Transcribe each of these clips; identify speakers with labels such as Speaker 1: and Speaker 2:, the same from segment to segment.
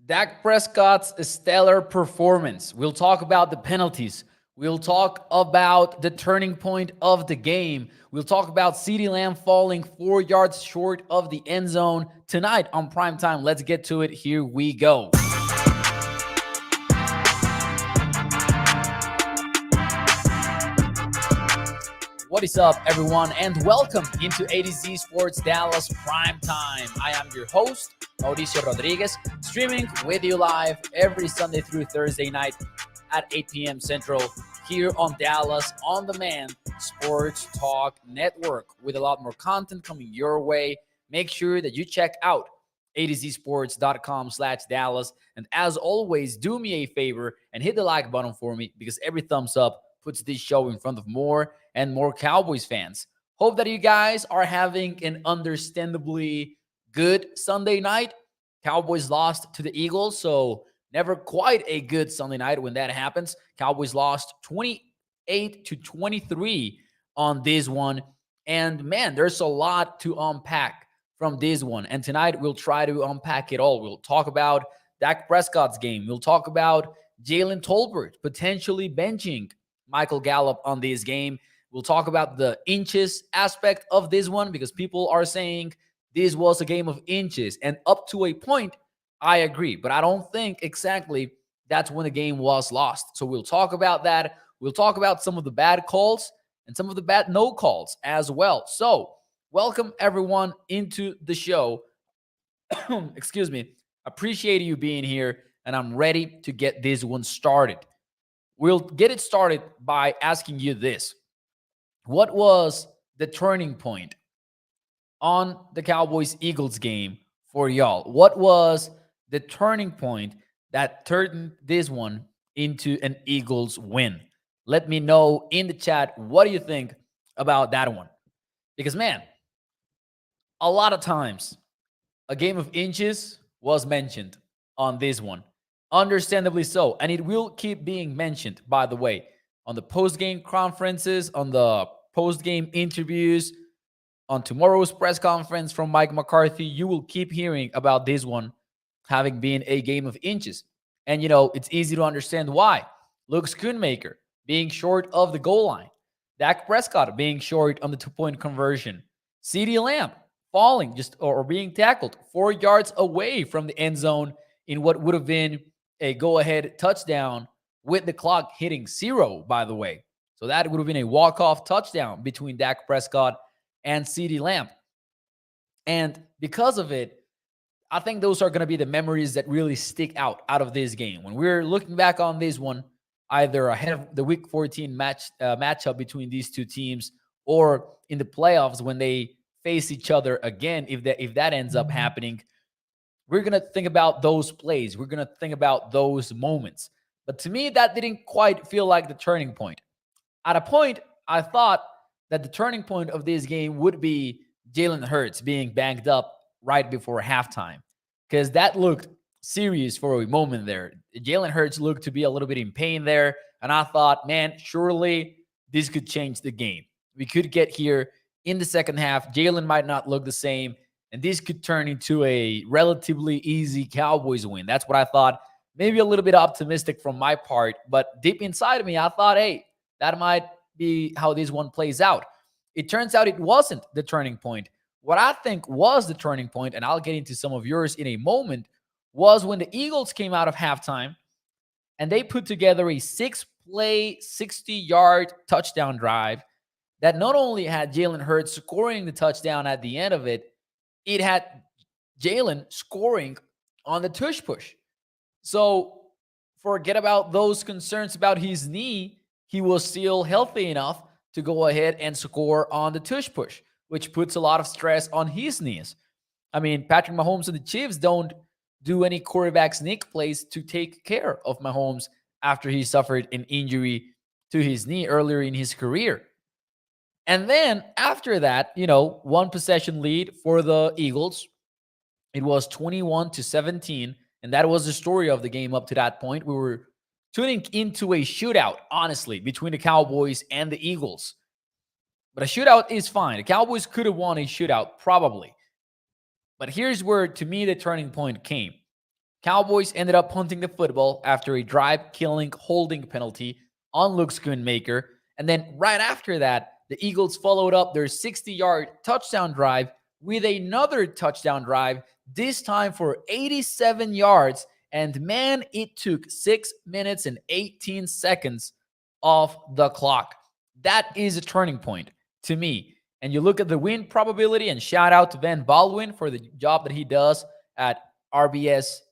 Speaker 1: Dak Prescott's stellar performance. We'll talk about the penalties. We'll talk about the turning point of the game. We'll talk about CeeDee Lamb falling 4 yards short of the end zone tonight on prime time. Let's get to it. Here we go. What is up, everyone, and welcome into A to Z Sports Dallas Prime Time. I am your host, Mauricio Rodriguez, streaming with you live every Sunday through Thursday night at 8 p.m. Central here on Dallas On Demand Sports Talk Network with a lot more content coming your way. Make sure that you check out atozsports.com/Dallas. And as always, do me a favor and hit the like button for me because every thumbs up puts this show in front of more and more Cowboys fans. Hope that you guys are having an understandably good Sunday night. Cowboys lost to the Eagles, so never quite a good Sunday night when that happens. Cowboys lost 28-23 on this one. And man, there's a lot to unpack from this one. And tonight we'll try to unpack it all. We'll talk about Dak Prescott's game. We'll talk about Jalen Tolbert potentially benching Michael Gallup on this game. We'll talk about the inches aspect of this one because people are saying this was a game of inches. And up to a point, I agree. But I don't think exactly that's when the game was lost. So we'll talk about that. We'll talk about some of the bad calls and some of the bad no calls as well. So welcome everyone into the show. Excuse me. Appreciate you being here. And I'm ready to get this one started. We'll get it started by asking you this. What was the turning point on the Cowboys-Eagles game for y'all? What was the turning point that turned this one into an Eagles win? Let me know in the chat, what do you think about that one? Because, man, a lot of times, a game of inches was mentioned on this one. Understandably so. And it will keep being mentioned, by the way, on the post-game conferences, on the post-game interviews, on tomorrow's press conference from Mike McCarthy. You will keep hearing about this one having been a game of inches. And, it's easy to understand why. Luke Schoonmaker being short of the goal line. Dak Prescott being short on the two-point conversion. CeeDee Lamb falling or being tackled 4 yards away from the end zone in what would have been a go-ahead touchdown with the clock hitting 0, by the way. So that would have been a walk-off touchdown between Dak Prescott and CeeDee Lamb. And because of it, I think those are going to be the memories that really stick out of this game. When we're looking back on this one, either ahead of the Week 14 matchup between these two teams or in the playoffs when they face each other again, if that ends up happening, we're going to think about those plays. We're going to think about those moments. But to me, that didn't quite feel like the turning point. At a point, I thought that the turning point of this game would be Jalen Hurts being banged up right before halftime, because that looked serious for a moment there. Jalen Hurts looked to be a little bit in pain there, and I thought, man, surely this could change the game. We could get here in the second half. Jalen might not look the same, and this could turn into a relatively easy Cowboys win. That's what I thought. Maybe a little bit optimistic from my part, but deep inside of me, I thought, hey, that might be how this one plays out. It turns out it wasn't the turning point. What I think was the turning point, and I'll get into some of yours in a moment, was when the Eagles came out of halftime and they put together a 6-play, 60-yard touchdown drive that not only had Jalen Hurts scoring the touchdown at the end of it, it had Jalen scoring on the tush push. So forget about those concerns about his knee. He was still healthy enough to go ahead and score on the tush push, which puts a lot of stress on his knees. I mean, Patrick Mahomes and the Chiefs don't do any quarterback sneak plays to take care of Mahomes after he suffered an injury to his knee earlier in his career. And then after that, one possession lead for the Eagles. It was 21-17, and that was the story of the game up to that point. We were tuning into a shootout, honestly, between the Cowboys and the Eagles. But a shootout is fine. The Cowboys could have won a shootout, probably. But here's where, to me, the turning point came. Cowboys ended up punting the football after a drive-killing holding penalty on Luke Schoonmaker. And then right after that, the Eagles followed up their 60-yard touchdown drive with another touchdown drive, this time for 87 yards. And man, it took 6 minutes and 18 seconds off the clock. That is a turning point to me. And you look at the win probability, and shout out to Ben Baldwin for the job that he does at rbsdm.com.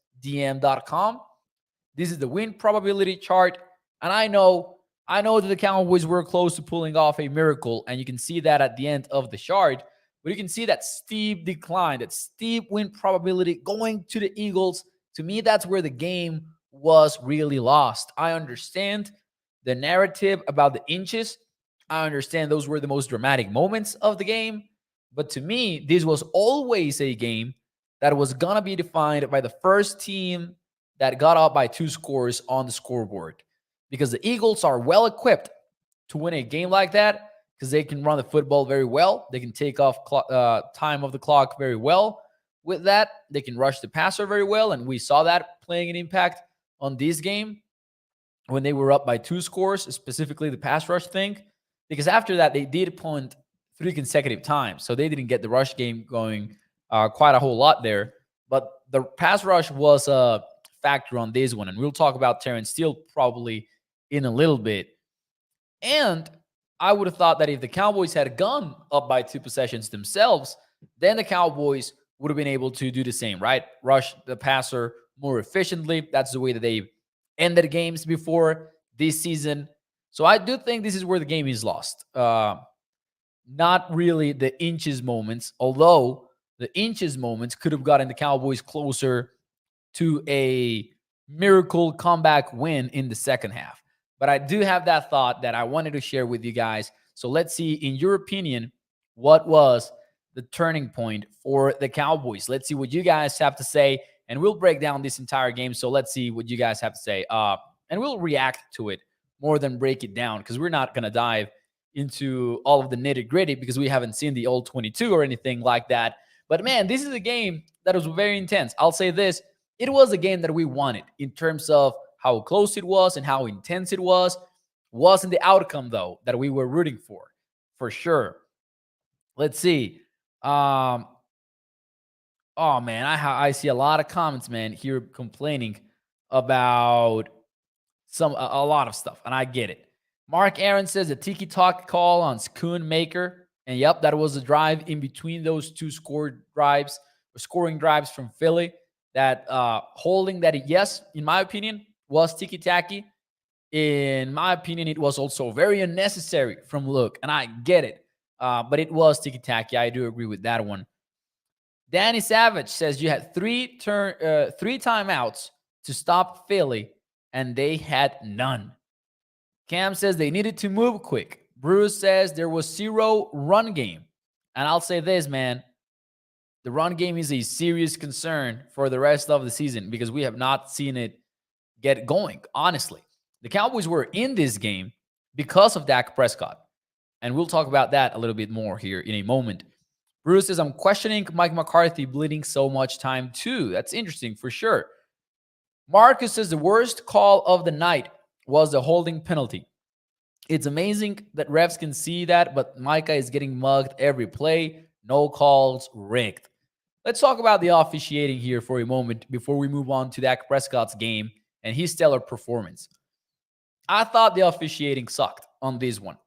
Speaker 1: This is the win probability chart. And I know that the Cowboys were close to pulling off a miracle, and you can see that at the end of the chart. But you can see that steep decline, that steep win probability going to the Eagles. To me, that's where the game was really lost. I understand the narrative about the inches. I understand those were the most dramatic moments of the game. But to me, this was always a game that was going to be defined by the first team that got up by 2 scores on the scoreboard. Because the Eagles are well equipped to win a game like that, because they can run the football very well. They can take off time of the clock very well. With that, they can rush the passer very well. And we saw that playing an impact on this game when they were up by 2 scores, specifically the pass rush thing. Because after that, they did punt 3 consecutive times. So they didn't get the rush game going quite a whole lot there. But the pass rush was a factor on this one. And we'll talk about Terrence Steele probably in a little bit. And I would have thought that if the Cowboys had gone up by 2 possessions themselves, then the Cowboys would have been able to do the same, right? Rush the passer more efficiently. That's the way that they ended games before this season. So I do think this is where the game is lost. Not really the inches moments, although the inches moments could have gotten the Cowboys closer to a miracle comeback win in the second half. But I do have that thought that I wanted to share with you guys. So let's see, in your opinion, what was the turning point for the Cowboys? Let's see what you guys have to say, and we'll break down this entire game. So let's see what you guys have to say, and we'll react to it more than break it down, because we're not going to dive into all of the nitty-gritty because we haven't seen the old 22 or anything like that. But man, this is a game that was very intense. I'll say this. It was a game that we wanted in terms of how close it was and how intense it was. Wasn't the outcome, though, that we were rooting for sure. Let's see. Oh, man, I see a lot of comments, man, here complaining about a lot of stuff, and I get it. Mark Aaron says a tiki-taka call on Schoonmaker. And yep, that was a drive in between those 2 scoring drives from Philly. That holding that, yes, in my opinion, was tiki-taki. In my opinion, it was also very unnecessary from Luke, and I get it. But it was tiki-taki. I do agree with that one. Danny Savage says you had 3 timeouts to stop Philly, and they had none. Cam says they needed to move quick. Bruce says there was 0 run game. And I'll say this, man. The run game is a serious concern for the rest of the season because we have not seen it get going, honestly. The Cowboys were in this game because of Dak Prescott. And we'll talk about that a little bit more here in a moment. Bruce says, I'm questioning Mike McCarthy bleeding so much time too. That's interesting for sure. Marcus says the worst call of the night was the holding penalty. It's amazing that refs can see that, but Micah is getting mugged every play. No calls, rigged. Let's talk about the officiating here for a moment before we move on to Dak Prescott's game and his stellar performance. I thought the officiating sucked on this one.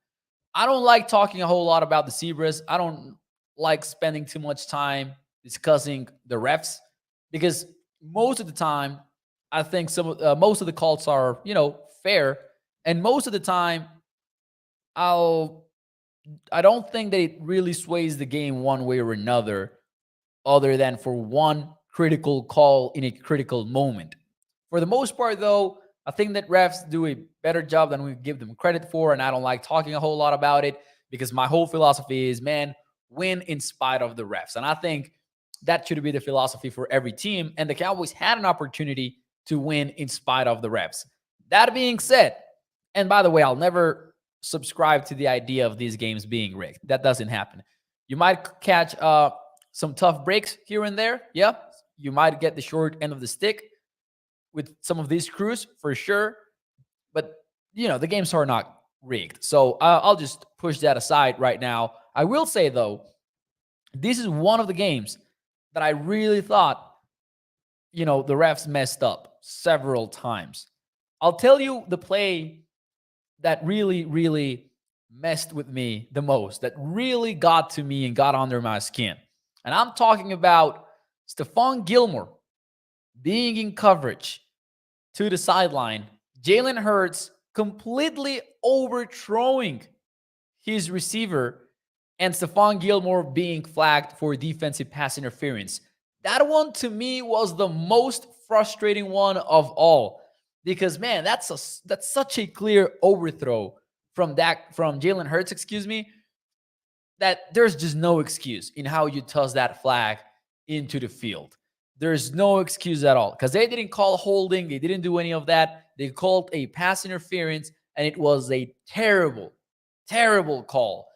Speaker 1: I don't like talking a whole lot about the Zebras. I don't like spending too much time discussing the refs because most of the time, I think most of the calls are, fair. And most of the time, I don't think that it really sways the game one way or another, other than for one critical call in a critical moment. For the most part, though, I think that refs do a better job than we give them credit for, and I don't like talking a whole lot about it because my whole philosophy is, man, win in spite of the refs. And I think that should be the philosophy for every team, and the Cowboys had an opportunity to win in spite of the refs. That being said, and by the way, I'll never subscribe to the idea of these games being rigged. That doesn't happen. You might catch some tough breaks here and there. Yeah, you might get the short end of the stick. with some of these crews for sure. But, the games are not rigged. So I'll just push that aside right now. I will say, though, this is one of the games that I really thought, the refs messed up several times. I'll tell you the play that really, really messed with me the most, that really got to me and got under my skin. And I'm talking about Stephon Gilmore being in coverage to the sideline, Jalen Hurts completely overthrowing his receiver, and Stephon Gilmore being flagged for defensive pass interference. That one to me was the most frustrating one of all, because man, that's such a clear overthrow from Jalen Hurts, that there's just no excuse in how you toss that flag into the field. There's no excuse at all, because they didn't call holding. They didn't do any of that. They called a pass interference, and it was a terrible, terrible call.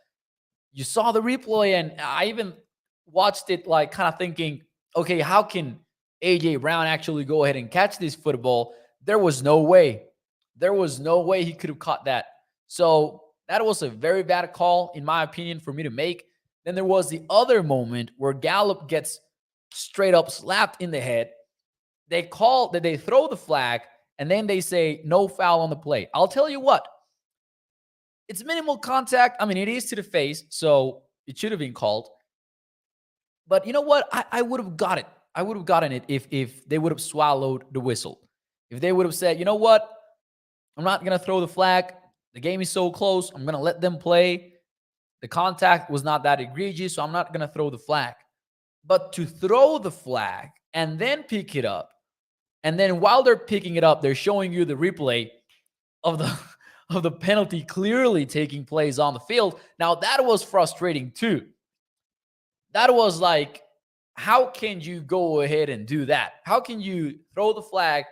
Speaker 1: You saw the replay, and I even watched it like kind of thinking, okay, how can A.J. Brown actually go ahead and catch this football? There was no way. There was no way he could have caught that. So that was a very bad call, in my opinion, for me to make. Then there was the other moment where Gallup gets straight up slapped in the head. They throw the flag, and then they say no foul on the play. I'll tell you what, it's minimal contact. I mean, it is to the face, so it should have been called. But you know what? I would have got it. I would have gotten it if they would have swallowed the whistle. If they would have said, you know what? I'm not going to throw the flag. The game is so close. I'm going to let them play. The contact was not that egregious, so I'm not going to throw the flag. But to throw the flag and then pick it up, and then while they're picking it up, they're showing you the replay of the penalty clearly taking place on the field. Now, that was frustrating too. That was like, how can you go ahead and do that? How can you throw the flag,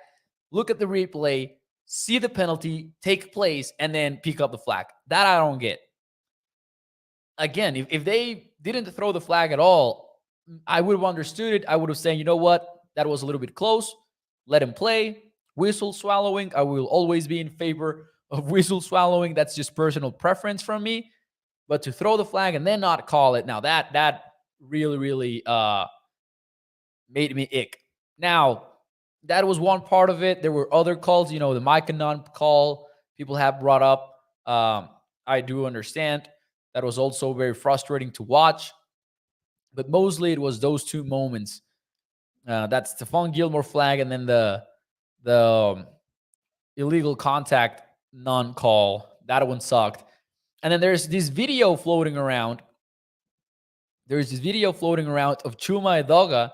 Speaker 1: look at the replay, see the penalty take place, and then pick up the flag? That I don't get. Again, if they didn't throw the flag at all, I would have understood it. I would have said, you know what? That was a little bit close. Let him play. Whistle swallowing. I will always be in favor of whistle swallowing. That's just personal preference from me. But to throw the flag and then not call it, now that really, really made me ick. Now, that was one part of it. There were other calls, the Micah Nunn call people have brought up. I do understand. That was also very frustrating to watch. But mostly it was those two moments. That Stephon Gilmore flag, and then the illegal contact non-call. That one sucked. And then there's this video floating around. There's this video floating around of Chuma Edoga,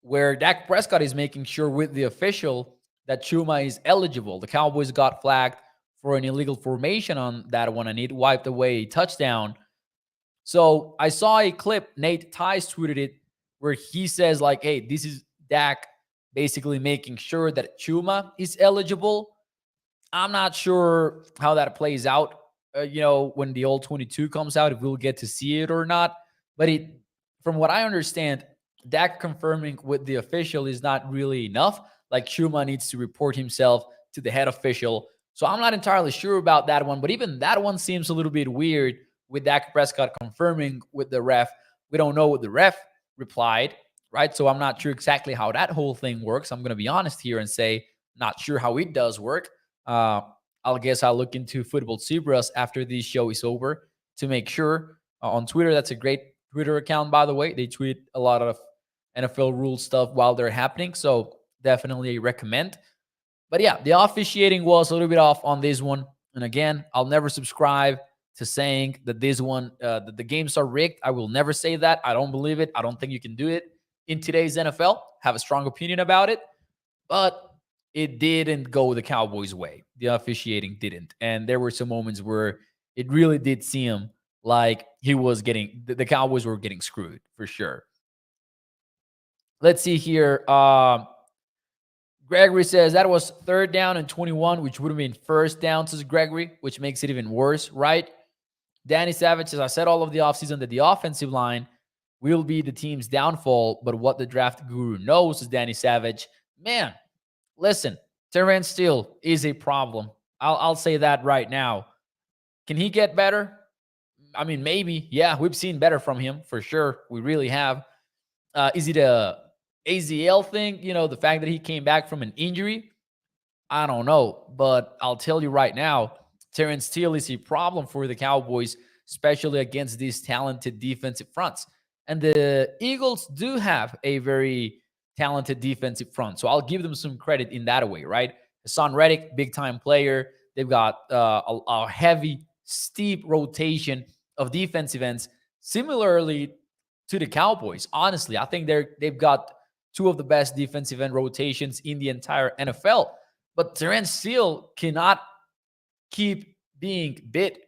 Speaker 1: where Dak Prescott is making sure with the official that Chuma is eligible. The Cowboys got flagged for an illegal formation on that one, and it wiped away a touchdown. So I saw a clip, Nate Tice tweeted it, where he says like, hey, this is Dak basically making sure that Chuma is eligible. I'm not sure how that plays out, when the All 22 comes out, if we'll get to see it or not. But from what I understand, Dak confirming with the official is not really enough. Like, Chuma needs to report himself to the head official. So I'm not entirely sure about that one. But even that one seems a little bit weird, with Dak Prescott confirming with the ref. We don't know what the ref replied, right? So I'm not sure exactly how that whole thing works. I'm going to be honest here and say, not sure how it does work. I'll look into Football Zebras after this show is over to make sure. On Twitter, that's a great Twitter account, by the way. They tweet a lot of NFL rule stuff while they're happening. So definitely recommend. But yeah, the officiating was a little bit off on this one. And again, I'll never subscribe to saying that this one, that the games are rigged. I will never say that. I don't believe it. I don't think you can do it in today's NFL. Have a strong opinion about it. But it didn't go the Cowboys' way. The officiating didn't. And there were some moments where it really did seem like the Cowboys were getting screwed for sure. Let's see here. Gregory says that was 3rd down and 21, which would have been 1st down, says Gregory, which makes it even worse, right? Danny Savage says, I said all of the offseason that the offensive line will be the team's downfall, but what the draft guru knows is Danny Savage. Man, listen, Terrence Steele is a problem. I'll say that right now. Can he get better? I mean, maybe. Yeah, we've seen better from him for sure. We really have. Is it a AZL thing? The fact that he came back from an injury? I don't know. But I'll tell you right now, Terrence Steele is a problem for the Cowboys, especially against these talented defensive fronts. And the Eagles do have a very talented defensive front. So I'll give them some credit in that way, right? Hassan Reddick, big time player. They've got a heavy, steep rotation of defensive ends. Similarly to the Cowboys, honestly, I think they've got two of the best defensive end rotations in the entire NFL. But Terrence Steele cannot keep being bit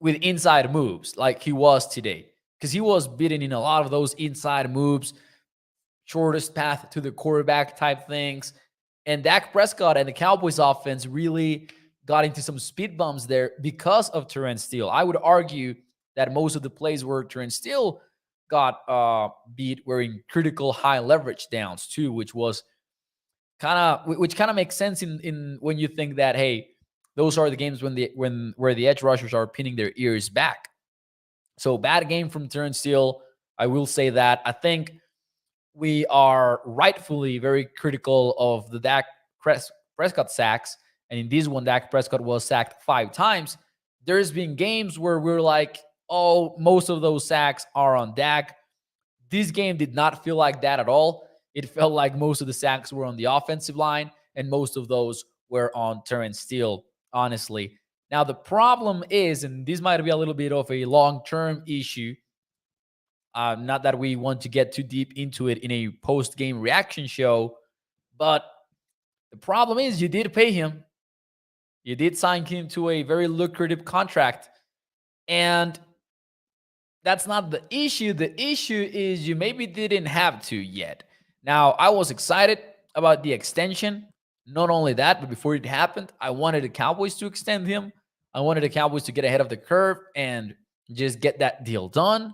Speaker 1: with inside moves like he was today, because he was beaten in a lot of those inside moves, shortest path to the quarterback type things. And Dak Prescott and the Cowboys offense really got into some speed bumps there because of Terrence Steele. I would argue that most of the plays where Terrence Steele got beat were in critical high leverage downs too, which kind of makes sense in when you think that, hey, those are the games where the edge rushers are pinning their ears back. So bad game from Terrence Steele. I will say that. I think we are rightfully very critical of the Dak Prescott sacks. And in this one, Dak Prescott was sacked 5 times. There's been games where we're like, oh, most of those sacks are on Dak. This game did not feel like that at all. It felt like most of the sacks were on the offensive line, and most of those were on Terrence Steele, honestly. Now, the problem is, and this might be a little bit of a long-term issue, not that we want to get too deep into it in a post-game reaction show, but the problem is you did pay him. You did sign him to a very lucrative contract. And that's not the issue. The issue is you maybe didn't have to yet. Now, I was excited about the extension. Not only that, but before it happened, I wanted the Cowboys to extend him. I wanted the Cowboys to get ahead of the curve and just get that deal done.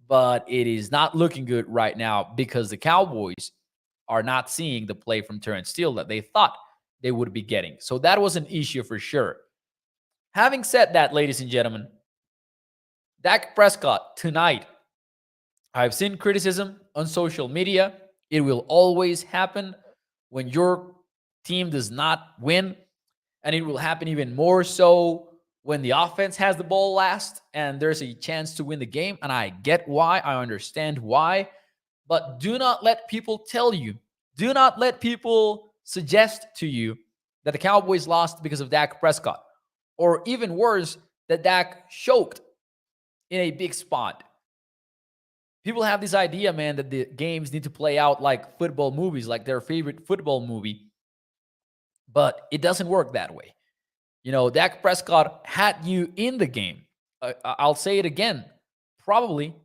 Speaker 1: But it is not looking good right now because the Cowboys are not seeing the play from Terrence Steele that they thought they would be getting. So that was an issue for sure. Having said that, ladies and gentlemen, Dak Prescott tonight, I've seen criticism on social media. It will always happen when your team does not win. And it will happen even more so when the offense has the ball last and there's a chance to win the game. And I get why. I understand why. But do not let people tell you, do not let people suggest to you that the Cowboys lost because of Dak Prescott. Or even worse, that Dak choked in a big spot. People have this idea, man, that the games need to play out like football movies, like their favorite football movie. But it doesn't work that way. Dak Prescott had you in the game. I'll say it again. Probably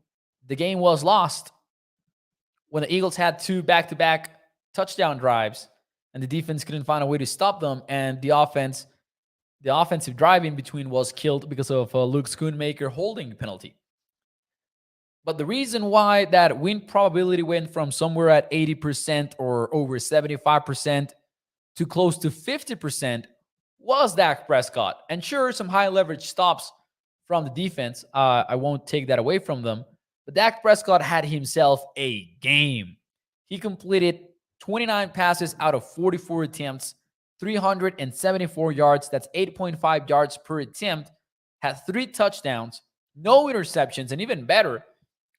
Speaker 1: the game was lost when the Eagles had 2 back-to-back touchdown drives and the defense couldn't find a way to stop them. And the offensive drive in between was killed because of Luke Schoonmaker holding penalty. But the reason why that win probability went from somewhere at 80% or over 75% to close to 50% was Dak Prescott. And sure, some high leverage stops from the defense. I won't take that away from them. But Dak Prescott had himself a game. He completed 29 passes out of 44 attempts, 374 yards. That's 8.5 yards per attempt. Had 3 touchdowns, no interceptions, and even better,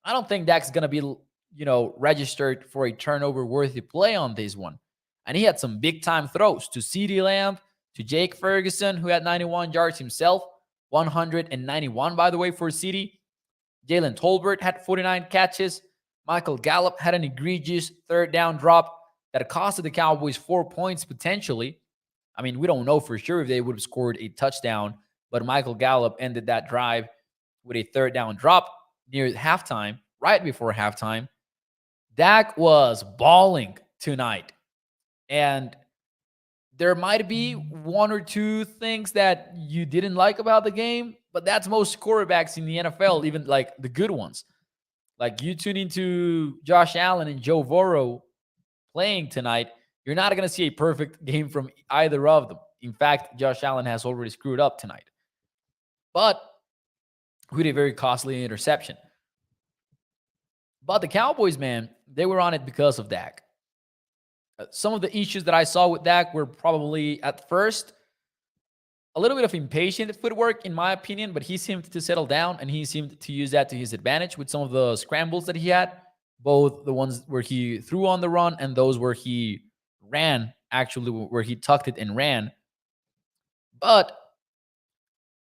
Speaker 1: I don't think Dak's going to be, registered for a turnover-worthy play on this one. And he had some big-time throws to CeeDee Lamb, to Jake Ferguson, who had 91 yards himself, 191, by the way, for CeeDee. Jalen Tolbert had 49 catches. Michael Gallup had an egregious 3rd down drop that costed the Cowboys 4 points potentially. I mean, we don't know for sure if they would have scored a touchdown, but Michael Gallup ended that drive with a 3rd down drop near halftime, right before halftime. Dak was balling tonight. And there might be 1 or 2 things that you didn't like about the game, but that's most quarterbacks in the NFL, even like the good ones. Like you tune into Josh Allen and Joe Burrow playing tonight, You're not going to see a perfect game from either of them. In fact, Josh Allen has already screwed up tonight, but with a very costly interception. But the Cowboys, man, they were on it because of Dak. Some of the issues that I saw with Dak were probably at first a little bit of impatient footwork, in my opinion, but he seemed to settle down and he seemed to use that to his advantage with some of the scrambles that he had, both the ones where he threw on the run and those where he ran, actually, where he tucked it and ran. But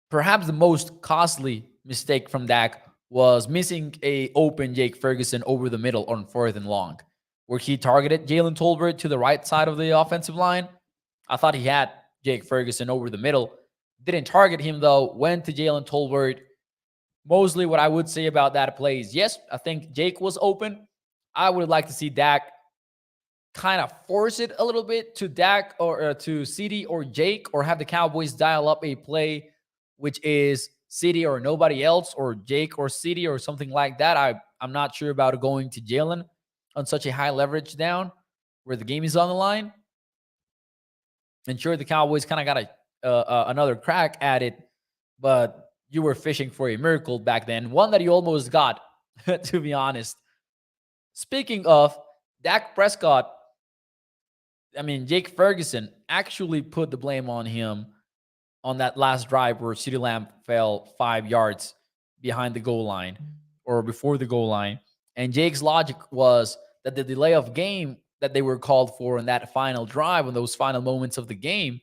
Speaker 1: perhaps the most costly mistake from Dak was missing a open Jake Ferguson over the middle on 4th and long, where he targeted Jalen Tolbert to the right side of the offensive line. I thought he had Jake Ferguson over the middle. Didn't target him, though. Went to Jalen Tolbert. Mostly what I would say about that play is, yes, I think Jake was open. I would like to see Dak kind of force it a little bit to Dak or to CD or Jake, or have the Cowboys dial up a play which is CD or nobody else, or Jake or CD or something like that. I'm not sure about going to Jalen on such a high leverage down where the game is on the line. And sure, the Cowboys kind of got another crack at it, but you were fishing for a miracle back then, one that you almost got, to be honest. Speaking of Dak Prescott, Jake Ferguson actually put the blame on him on that last drive where CeeDee Lamb fell 5 yards behind the goal line or before the goal line. And Jake's logic was that the delay of game that they were called for in that final drive, in those final moments of the game,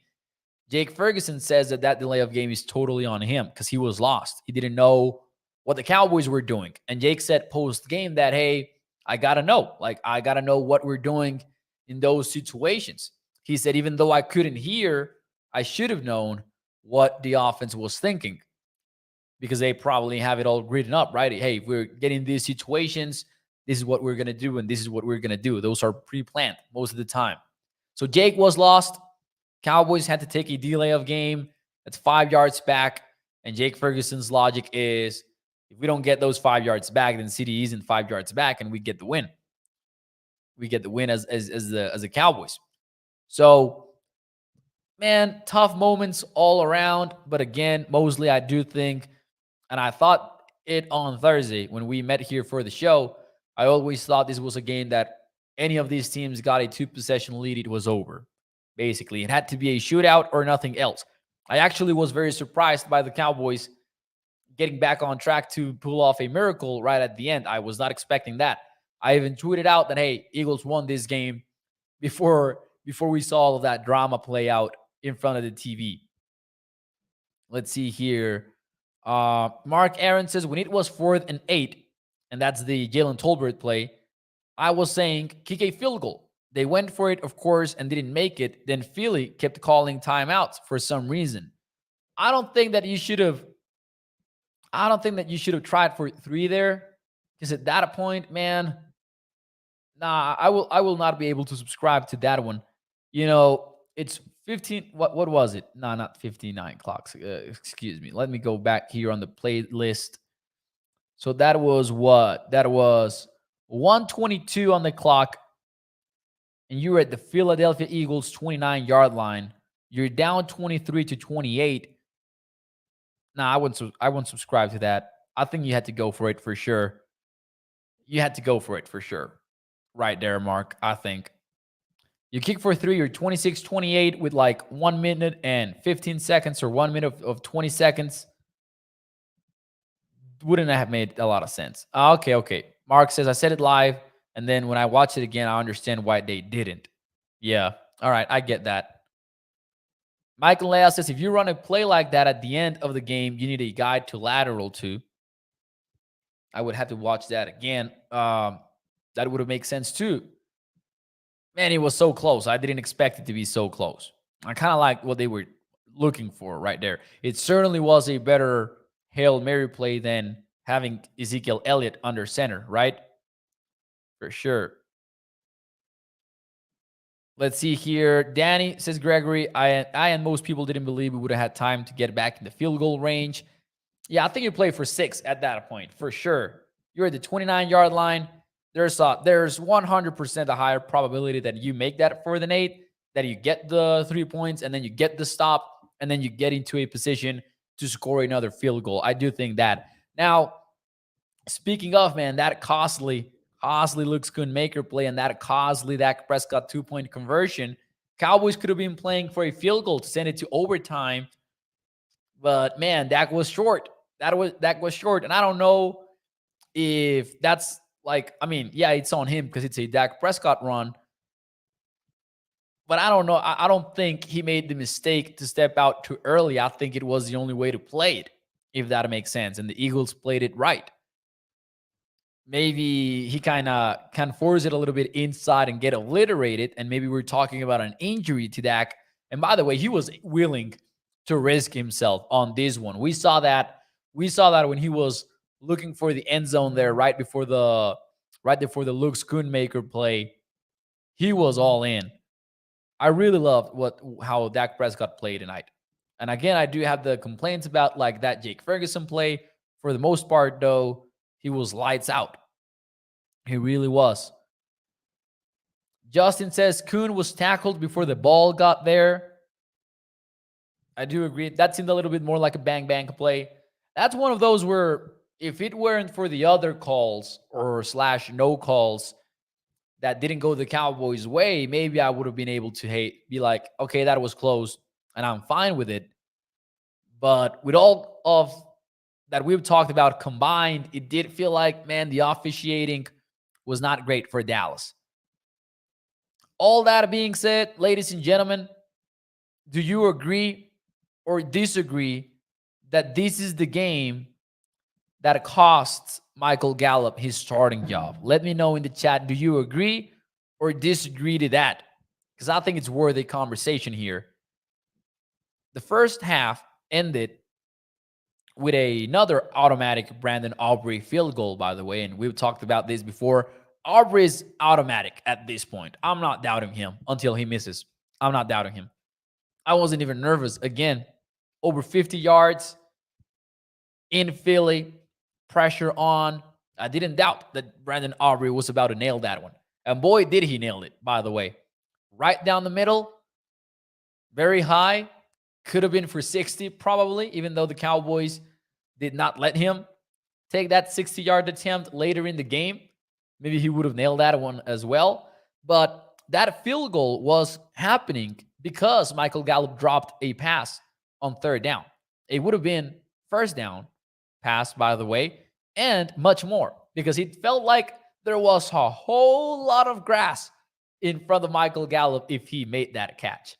Speaker 1: Jake Ferguson says that delay of game is totally on him because he was lost. He didn't know what the Cowboys were doing. And Jake said post-game that, hey, I got to know. I got to know what we're doing in those situations. He said, even though I couldn't hear, I should have known what the offense was thinking because they probably have it all written up, right? Hey, if we're getting these situations, this is what we're going to do, and this is what we're going to do. Those are pre-planned most of the time. So Jake was lost. Cowboys had to take a delay of game. That's 5 yards back. And Jake Ferguson's logic is, if we don't get those 5 yards back, then CD isn't 5 yards back, and we get the win. We get the win as the Cowboys. So, man, tough moments all around. But again, Mosley, I do think, and I thought it on Thursday when we met here for the show, I always thought this was a game that any of these teams got a 2-possession lead, it was over. Basically, it had to be a shootout or nothing else. I actually was very surprised by the Cowboys getting back on track to pull off a miracle right at the end. I was not expecting that. I even tweeted out that, hey, Eagles won this game before we saw all of that drama play out in front of the TV. Let's see here. Mark Aaron says, when it was 4th and 8, and that's the Jalen Tolbert play, I was saying, kick a field goal. They went for it, of course, and didn't make it. Then Philly kept calling timeouts for some reason. I don't think that you should have tried for 3 there. Because at that point, man, I will not be able to subscribe to that one. It's 15. What was it? No, not 59 clocks. Excuse me. Let me go back here on the playlist. So that was what? That was 1:22 on the clock. And you're at the Philadelphia Eagles 29-yard line. You're down 23-28. Nah, I wouldn't subscribe to that. I think you had to go for it for sure. You had to go for it for sure. Right there, Mark, I think. You kick for 3, you're 26-28 with like 1 minute and 15 seconds or 1 minute of 20 seconds. Wouldn't have made a lot of sense. Okay. Mark says, I said it live, and then when I watch it again, I understand why they didn't. Yeah. All right, I get that. Michael Leah says, if you run a play like that at the end of the game, you need a guide to lateral to. I would have to watch that again. That would have made sense too. Man, it was so close. I didn't expect it to be so close. I kind of like what they were looking for right there. It certainly was a better Hail Mary play than having Ezekiel Elliott under center, right? For sure. Let's see here. Danny says, Gregory, I and most people didn't believe we would have had time to get back in the field goal range. Yeah, I think you play for 6 at that point, for sure. You're at the 29-yard line. there's 100% a higher probability that you make that 4th and 8, that you get the 3 points, and then you get the stop, and then you get into a position to score another field goal. I do think that. Now, speaking of, man, that costly Luke Schoonmaker play and that costly Dak Prescott 2-point conversion, Cowboys could have been playing for a field goal to send it to overtime, but man, Dak was short. Dak was short, and I don't know if that's like, I mean, yeah, it's on him because it's a Dak Prescott run, but I don't know. I don't think he made the mistake to step out too early. I think it was the only way to play it, if that makes sense. And the Eagles played it right. Maybe he kind of can force it a little bit inside and get obliterated. And maybe we're talking about an injury to Dak. And by the way, he was willing to risk himself on this one. We saw that. We saw that when he was looking for the end zone there right before the Luke Schoonmaker play. He was all in. I really loved how Dak Prescott played tonight. And again, I do have the complaints about like that Jake Ferguson play. For the most part, though, he was lights out. He really was. Justin says Kuhn was tackled before the ball got there. I do agree. That seemed a little bit more like a bang play. That's one of those where if it weren't for the other calls or / no calls that didn't go the Cowboys' way, maybe I would have been able to be like, okay, that was close and I'm fine with it. But with all of that we've talked about combined, it did feel like, man, the officiating was not great for Dallas. All that being said, ladies and gentlemen, do you agree or disagree that this is the game that costs Michael Gallup his starting job? Let me know in the chat. Do you agree or disagree to that? Because I think it's worth a conversation here. The first half ended with another automatic Brandon Aubrey field goal, by the way. And we've talked about this before. Aubrey is automatic at this point. I'm not doubting him until he misses. I'm not doubting him. I wasn't even nervous. Again, over 50 yards in Philly, pressure on. I didn't doubt that Brandon Aubrey was about to nail that one. And boy, did he nail it, by the way. Right down the middle, very high. Could have been for 60 probably, even though the Cowboys did not let him take that 60-yard attempt later in the game. Maybe he would have nailed that one as well. But that field goal was happening because Michael Gallup dropped a pass on 3rd down. It would have been 1st down pass, by the way, and much more, because it felt like there was a whole lot of grass in front of Michael Gallup if he made that catch.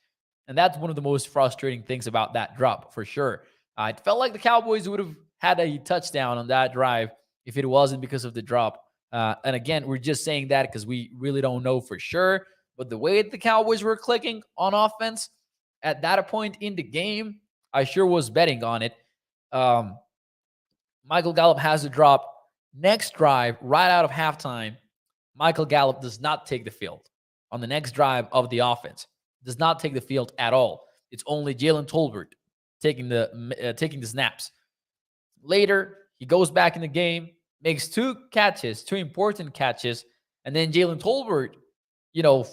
Speaker 1: And that's one of the most frustrating things about that drop, for sure. It felt like the Cowboys would have had a touchdown on that drive if it wasn't because of the drop. And again, we're just saying that because we really don't know for sure. But the way the Cowboys were clicking on offense at that point in the game, I sure was betting on it. Michael Gallup has a drop. Next drive, right out of halftime, Michael Gallup does not take the field. On the next drive of the offense, does not take the field at all. It's only Jalen Tolbert taking the snaps. Later, he goes back in the game, makes 2 important catches, and then Jalen Tolbert,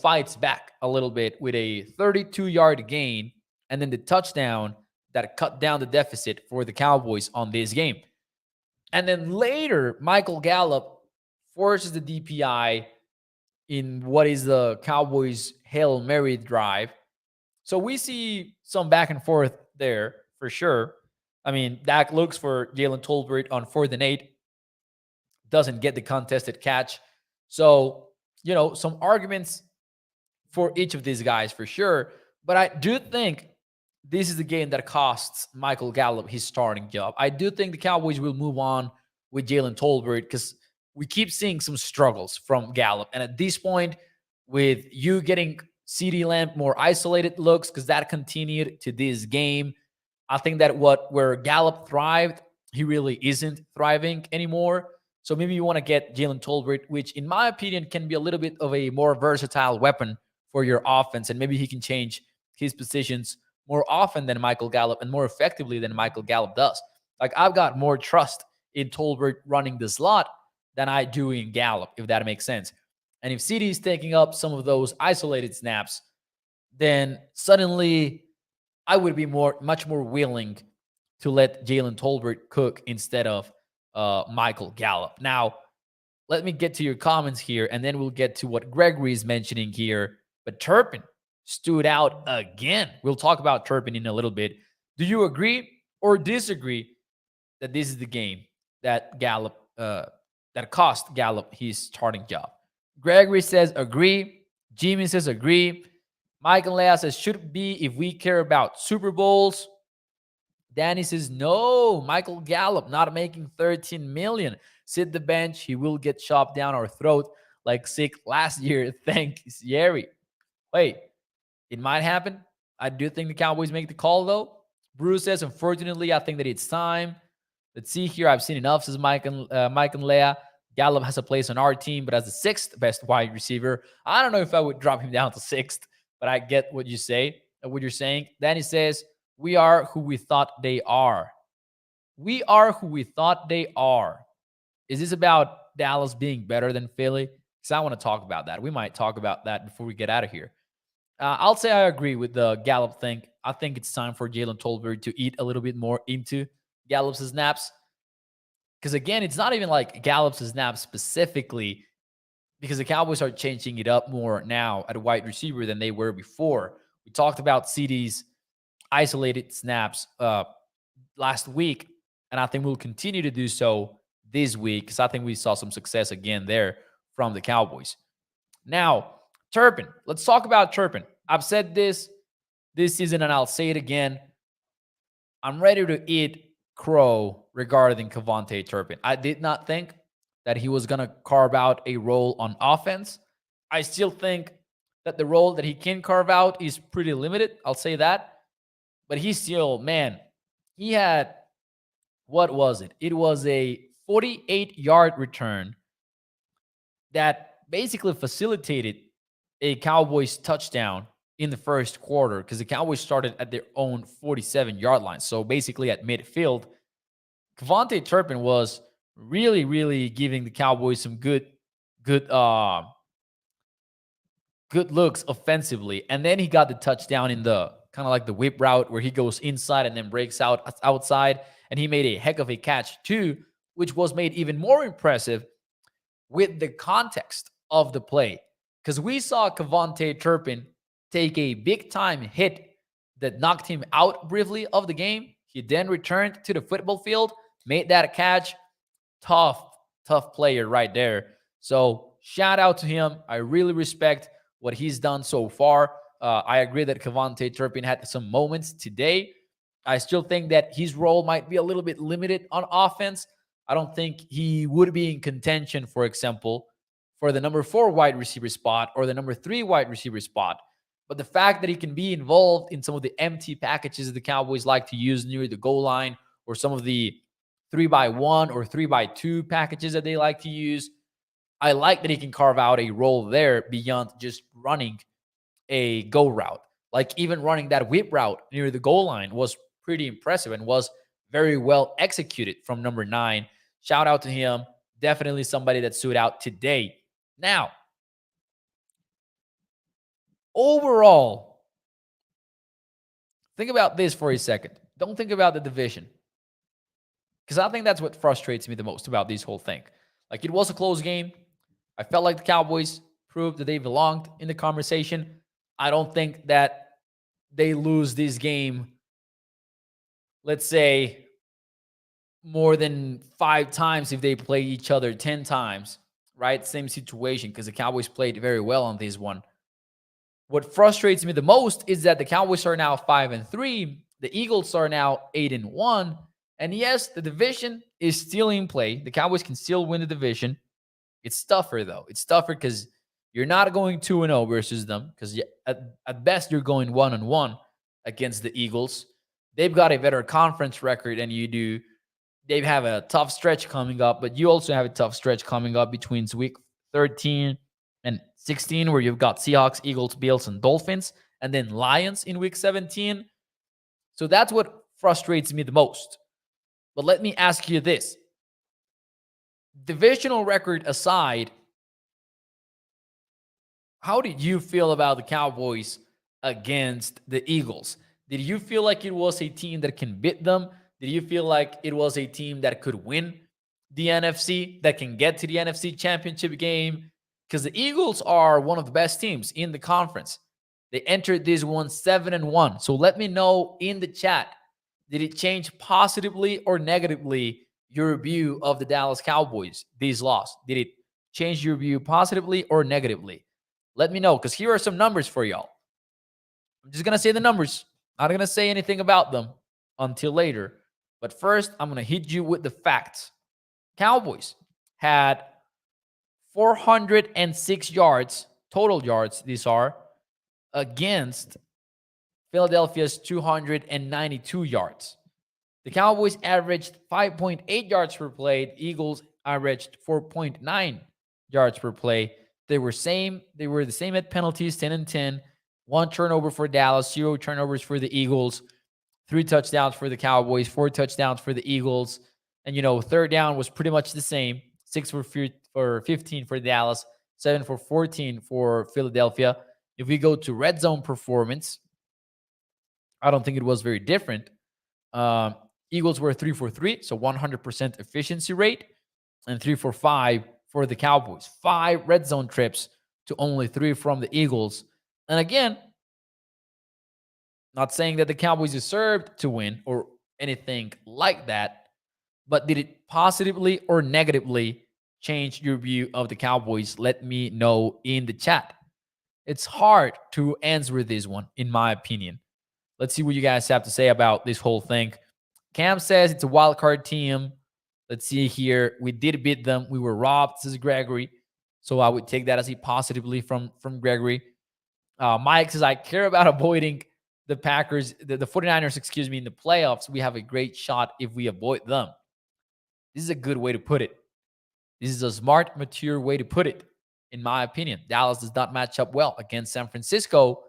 Speaker 1: fights back a little bit with a 32-yard gain, and then the touchdown that cut down the deficit for the Cowboys on this game. And then later, Michael Gallup forces the DPI in what is the Cowboys' Hail Mary drive. So we see some back and forth there for sure. I mean, Dak looks for Jalen Tolbert on 4th and 8, doesn't get the contested catch. So, some arguments for each of these guys for sure. But I do think this is the game that costs Michael Gallup his starting job. I do think the Cowboys will move on with Jalen Tolbert because we keep seeing some struggles from Gallup. And at this point, with you getting CeeDee Lamb more isolated looks, because that continued to this game, I think that where Gallup thrived, he really isn't thriving anymore. So maybe you want to get Jalen Tolbert, which in my opinion can be a little bit of a more versatile weapon for your offense. And maybe he can change his positions more often than Michael Gallup and more effectively than Michael Gallup does. Like, I've got more trust in Tolbert running the slot than I do in Gallup, if that makes sense. And if CD is taking up some of those isolated snaps, then suddenly I would be much more willing to let Jalen Tolbert cook instead of Michael Gallup. Now, let me get to your comments here, and then we'll get to what Gregory is mentioning here. But Turpin stood out again. We'll talk about Turpin in a little bit. Do you agree or disagree that this is the game that that cost Gallup his starting job? Gregory says agree. Jimmy says agree. Mike and Leah says should be if we care about Super Bowls. Danny says no. Michael Gallup not making 13 million. Sit the bench. He will get chopped down our throat like sick last year. Thanks, Yeri. Wait, it might happen. I do think the Cowboys make the call though. Bruce says, unfortunately, I think that it's time. Let's see here. I've seen enough, says Mike and Leah. Gallup has a place on our team, but as the sixth best wide receiver, I don't know if I would drop him down to sixth, but I get what you say, what you're saying. Danny says, we are who we thought they are. We are who we thought they are. Is this about Dallas being better than Philly? Because I want to talk about that. We might talk about that before we get out of here. I'll say I agree with the Gallup thing. I think it's time for Jalen Tolbert to eat a little bit more into Gallup's snaps. Because again, it's not even like Gallup's snaps specifically, because the Cowboys are changing it up more now at a wide receiver than they were before. We talked about CD's isolated snaps last week, and I think we'll continue to do so this week because I think we saw some success again there from the Cowboys. Now, Turpin. Let's talk about Turpin. I've said this season, and I'll say it again. I'm ready to eat crow regarding Kevontae Turpin. I did not think that he was going to carve out a role on offense. I still think that the role that he can carve out is pretty limited. I'll say that. But he's still, man, he had, what was it? It was a 48-yard return that basically facilitated a Cowboys touchdown in the first quarter because the Cowboys started at their own 47-yard line. So basically at midfield, Kevontae Turpin was really, really giving the Cowboys some good looks offensively. And then he got the touchdown in the kind of like the whip route where he goes inside and then breaks out outside. And he made a heck of a catch too, which was made even more impressive with the context of the play. Because we saw Kevontae Turpin take a big-time hit that knocked him out briefly of the game. He then returned to the football field, made that catch. Tough player right there. So shout out to him. I really respect what he's done so far. I agree that Kevontae Turpin had some moments today. I still think that his role might be a little bit limited on offense. I don't think he would be in contention, for example, for the number 4 wide receiver spot or the number 3 wide receiver spot. But the fact that he can be involved in some of the empty packages that the Cowboys like to use near the goal line, or some of the 3x1 or 3x2 packages that they like to use, I like that he can carve out a role there beyond just running a go route. Like even running that whip route near the goal line was pretty impressive and was very well executed from number 9. Shout out to him. Definitely somebody that stood out today. Now, overall, think about this for a second. Don't think about the division. Because I think that's what frustrates me the most about this whole thing. Like, it was a close game. I felt like the Cowboys proved that they belonged in the conversation. I don't think that they lose this game, let's say, more than 5 times if they play each other 10 times, right? Same situation, because the Cowboys played very well on this one. What frustrates me the most is that the Cowboys are now 5-3. The Eagles are now 8-1. And yes, the division is still in play. The Cowboys can still win the division. It's tougher, though. It's tougher because you're not going 2-0 versus them, because at best you're going 1-1 against the Eagles. They've got a better conference record than you do. They have a tough stretch coming up, but you also have a tough stretch coming up between week 13 and 16, where you've got Seahawks, Eagles, Bills, and Dolphins, and then Lions in week 17. So that's what frustrates me the most. But let me ask you this. Divisional record aside, how did you feel about the Cowboys against the Eagles? Did you feel like it was a team that can beat them? Did you feel like it was a team that could win the NFC, that can get to the NFC Championship game? Because the Eagles are one of the best teams in the conference. They entered this one 7-1. So let me know in the chat, did it change positively or negatively your view of the Dallas Cowboys, these loss? Did it change your view positively or negatively? Let me know, because here are some numbers for y'all. I'm just going to say the numbers. Not going to say anything about them until later. But first, I'm going to hit you with the facts. Cowboys had 406 yards, total yards, these are, against Philadelphia's 292 yards. The Cowboys averaged 5.8 yards per play. The Eagles averaged 4.9 yards per play. They were the same at penalties, 10-10. 1 turnover for Dallas, 0 turnovers for the Eagles, 3 touchdowns for the Cowboys, 4 touchdowns for the Eagles. And, third down was pretty much the same. 6 for 15 for Dallas, 7 for 14 for Philadelphia. If we go to red zone performance, I don't think it was very different. Eagles were 3 for 3, so 100% efficiency rate, and 3 for 5 for the Cowboys. 5 red zone trips to only 3 from the Eagles. And again, not saying that the Cowboys deserved to win or anything like that, but did it positively or negatively change your view of the Cowboys? Let me know in the chat. It's hard to answer this one, in my opinion. Let's see what you guys have to say about this whole thing. Cam says it's a wild card team. Let's see here. We did beat them. We were robbed. This is Gregory. So I would take that as a positively from Gregory. Mike says, I care about avoiding the Packers, the 49ers, in the playoffs. We have a great shot if we avoid them. This is a good way to put it. This is a smart, mature way to put it, in my opinion. Dallas does not match up well against San Francisco.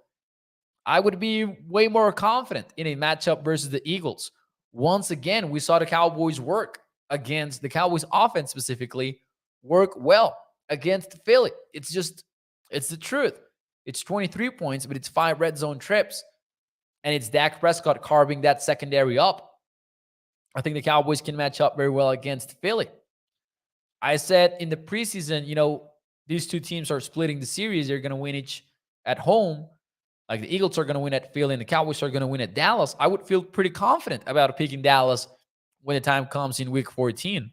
Speaker 1: I would be way more confident in a matchup versus the Eagles. Once again, we saw the Cowboys work against the Cowboys offense specifically, work well against Philly. It's the truth. It's 23 points, but it's 5 red zone trips. And it's Dak Prescott carving that secondary up. I think the Cowboys can match up very well against Philly. I said in the preseason, these two teams are splitting the series. They're going to win each at home. Like the Eagles are going to win at Philly and the Cowboys are going to win at Dallas. I would feel pretty confident about picking Dallas when the time comes in week 14.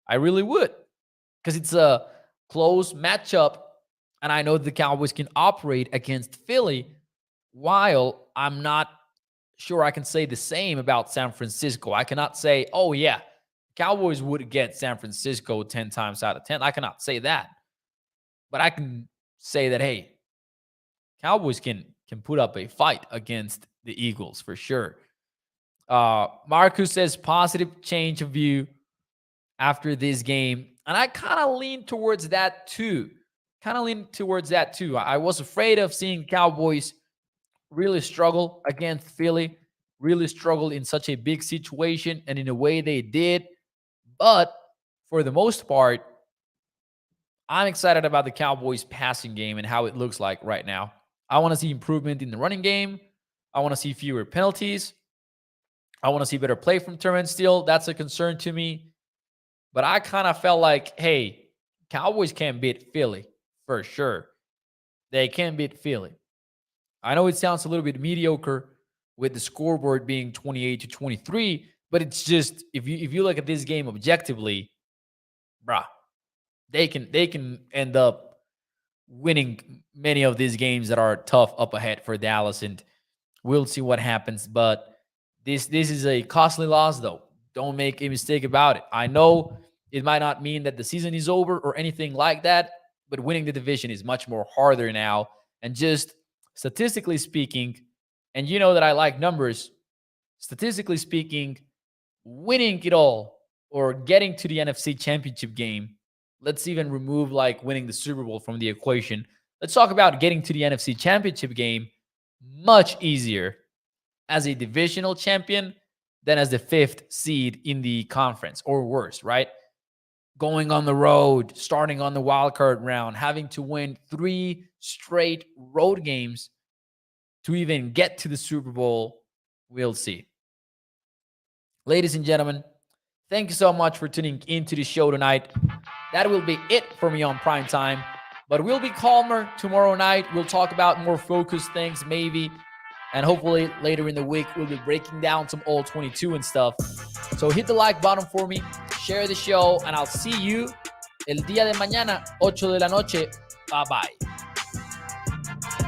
Speaker 1: I really would, because it's a close matchup. And I know the Cowboys can operate against Philly, while I'm not sure I can say the same about San Francisco. I cannot say, oh, yeah, Cowboys would get San Francisco 10 times out of 10. I cannot say that. But I can say that, hey, Cowboys can put up a fight against the Eagles for sure. Marcus says positive change of view after this game. And I kind of lean towards that too. I was afraid of seeing Cowboys really struggle against Philly, really struggle in such a big situation, and in a way they did. But for the most part, I'm excited about the Cowboys passing game and how it looks like right now. I want to see improvement in the running game. I want to see fewer penalties. I want to see better play from Terrence Steele. That's a concern to me. But I kind of felt like, hey, Cowboys can beat Philly for sure. They can beat Philly. I know it sounds a little bit mediocre with the scoreboard being 28-23, but it's just, if you look at this game objectively, bruh, they can end up winning many of these games that are tough up ahead for Dallas, and we'll see what happens. But this is a costly loss, though. Don't make a mistake about it. I know it might not mean that the season is over or anything like that, but winning the division is much more harder now. And just statistically speaking, and you know that I like numbers, statistically speaking, winning it all or getting to the NFC Championship game, let's even remove like winning the Super Bowl from the equation. Let's talk about getting to the NFC Championship game. Much easier as a divisional champion than as the 5th seed in the conference, or worse, right? going on the road, starting on the wild card round, having to win 3 straight road games to even get to the Super Bowl. We'll see. Ladies and gentlemen, thank you so much for tuning into the show tonight. That will be it for me on Prime Time. But we'll be calmer tomorrow night. We'll talk about more focused things, maybe. And hopefully later in the week, we'll be breaking down some all 22 and stuff. So hit the like button for me, share the show, and I'll see you el día de mañana, 8 de la noche. Bye-bye.